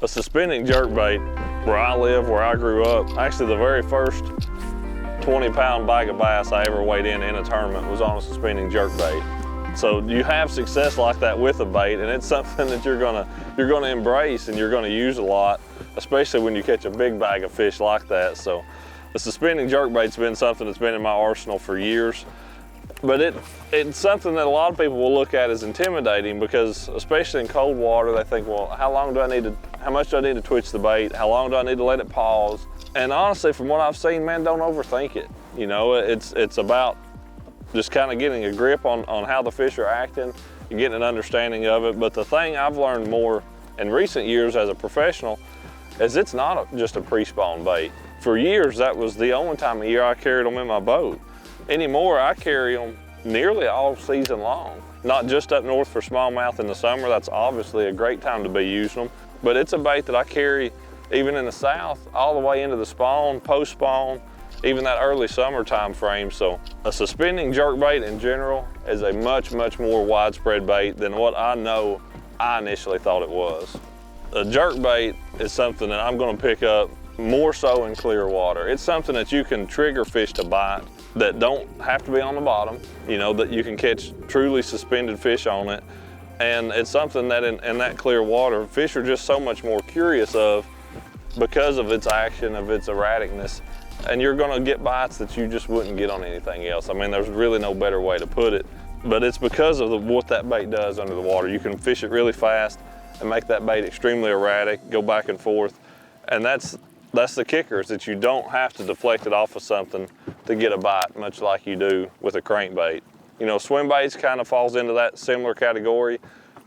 A suspending jerkbait, where I live, where I grew up, actually the very first 20-pound bag of bass I ever weighed in a tournament was on a suspending jerkbait. So you have success like that with a bait, and it's something that you're gonna embrace and you're gonna use a lot, especially when you catch a big bag of fish like that. So the suspending jerkbait's been something that's been in my arsenal for years. But it's something that a lot of people will look at as intimidating because, especially in cold water, they think, well, how much do I need to twitch the bait? How long do I need to let it pause? And honestly, from what I've seen, man, don't overthink it. You know, it's about just kind of getting a grip on how the fish are acting and getting an understanding of it. But the thing I've learned more in recent years as a professional is it's not just a pre-spawn bait. For years, that was the only time of year I carried them in my boat. Anymore, I carry them nearly all season long. Not just up north for smallmouth in the summer. That's obviously a great time to be using them. But it's a bait that I carry even in the south, all the way into the spawn, post-spawn, even that early summer time frame. So a suspending jerkbait in general is a much, much more widespread bait than what I know I initially thought it was. A jerkbait is something that I'm gonna pick up more so in clear water. It's something that you can trigger fish to bite that don't have to be on the bottom, you know, that you can catch truly suspended fish on it. And it's something that in that clear water, fish are just so much more curious of because of its action, of its erraticness. And you're gonna get bites that you just wouldn't get on anything else. I mean, there's really no better way to put it, but it's because of what that bait does under the water. You can fish it really fast and make that bait extremely erratic, go back and forth. And that's the kicker, is that you don't have to deflect it off of something to get a bite, much like you do with a crankbait. You know, swimbaits kind of falls into that similar category,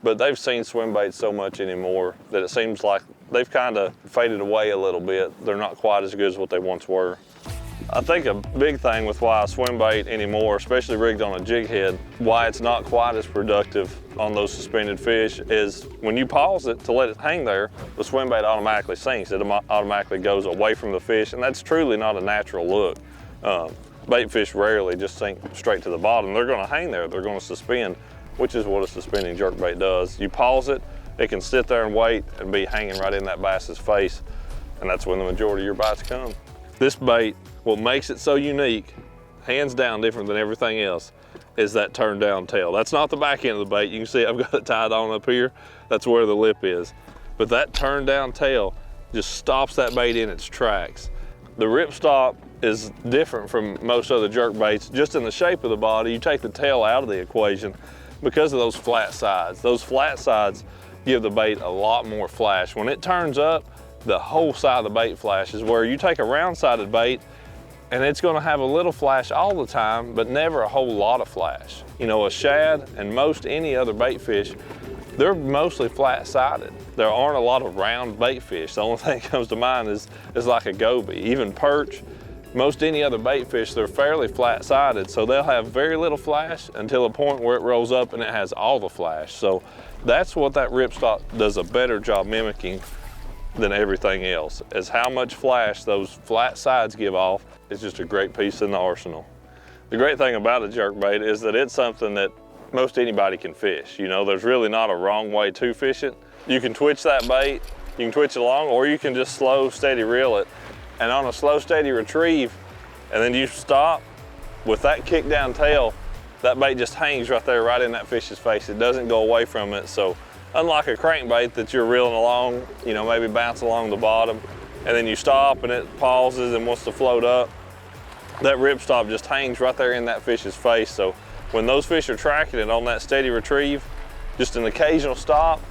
but they've seen swimbaits so much anymore that it seems like they've kind of faded away a little bit. They're not quite as good as what they once were. I think a big thing with why a swimbait anymore, especially rigged on a jig head, why it's not quite as productive on those suspended fish is when you pause it to let it hang there, the swimbait automatically sinks. It automatically goes away from the fish, and that's truly not a natural look. Bait fish rarely just sink straight to the bottom. They're gonna hang there, they're gonna suspend, which is what a suspending jerkbait does. You pause it, it can sit there and wait and be hanging right in that bass's face, and that's when the majority of your bites come. This bait, what makes it so unique, hands down different than everything else, is that turned down tail. That's not the back end of the bait. You can see I've got it tied on up here. That's where the lip is. But that turned down tail just stops that bait in its tracks. The ripstop is different from most other jerk baits, just in the shape of the body. You take the tail out of the equation because of those flat sides. Those flat sides give the bait a lot more flash. When it turns up, the whole side of the bait flashes, where you take a round-sided bait and it's gonna have a little flash all the time, but never a whole lot of flash. You know, a shad and most any other bait fish, they're mostly flat-sided. There aren't a lot of round bait fish. The only thing that comes to mind is like a goby. Even perch, most any other bait fish, they're fairly flat-sided, so they'll have very little flash until a point where it rolls up and it has all the flash. So that's what that ripstop does a better job mimicking than everything else, is how much flash those flat sides give off. Is just a great piece in the arsenal. The great thing about a jerkbait is that it's something that most anybody can fish. You know, there's really not a wrong way to fish it. You can twitch that bait, you can twitch it along, or you can just slow, steady reel it. And on a slow, steady retrieve, and then you stop, with that kick down tail, that bait just hangs right there, right in that fish's face. It doesn't go away from it. So unlike a crankbait that you're reeling along, you know, maybe bounce along the bottom, and then you stop and it pauses and wants to float up, that ripstop just hangs right there in that fish's face. So when those fish are tracking it on that steady retrieve, just an occasional stop,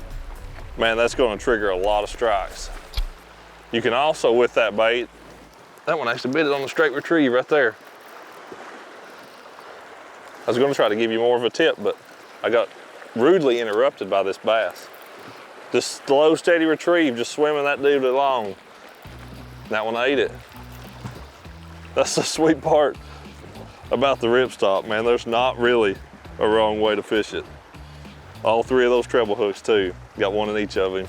man, that's gonna trigger a lot of strikes. You can also, with that bait, that one actually bit it on the straight retrieve right there. I was gonna try to give you more of a tip, but I got rudely interrupted by this bass. Just slow, steady retrieve, just swimming that dude along. That one ate it. That's the sweet part about the ripstop, man. There's not really a wrong way to fish it. All three of those treble hooks too. Got one in each of them.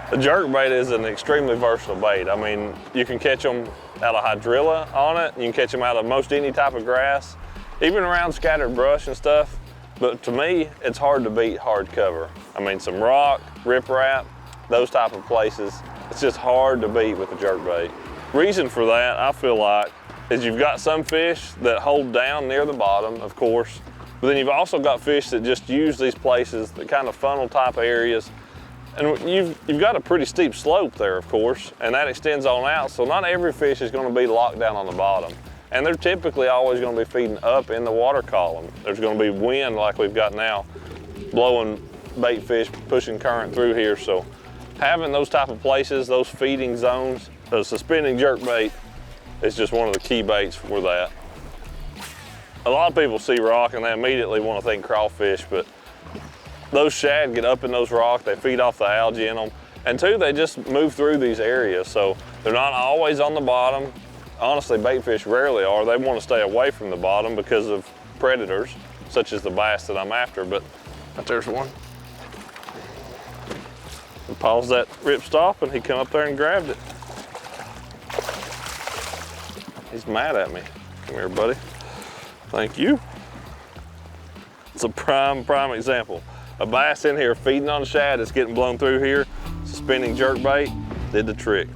The jerkbait is an extremely versatile bait. I mean, you can catch them out of hydrilla on it. You can catch them out of most any type of grass, even around scattered brush and stuff. But to me, it's hard to beat hard cover. I mean, some rock, riprap, those type of places, it's just hard to beat with a jerkbait. Reason for that, I feel like, is you've got some fish that hold down near the bottom, of course, but then you've also got fish that just use these places, the kind of funnel type areas. And you've got a pretty steep slope there, of course, and that extends on out, so not every fish is gonna be locked down on the bottom. And they're typically always gonna be feeding up in the water column. There's gonna be wind like we've got now, blowing bait fish, pushing current through here. So having those type of places, those feeding zones, the suspending jerkbait is just one of the key baits for that. A lot of people see rock and they immediately wanna think crawfish, but those shad get up in those rocks, they feed off the algae in them. And two, they just move through these areas. So they're not always on the bottom. Honestly, bait fish rarely are. They want to stay away from the bottom because of predators, such as the bass that I'm after, but there's one. I paused that ripstop and he come up there and grabbed it. He's mad at me. Come here, buddy. Thank you. It's a prime example. A bass in here feeding on shad that's getting blown through here, suspending jerkbait, did the trick.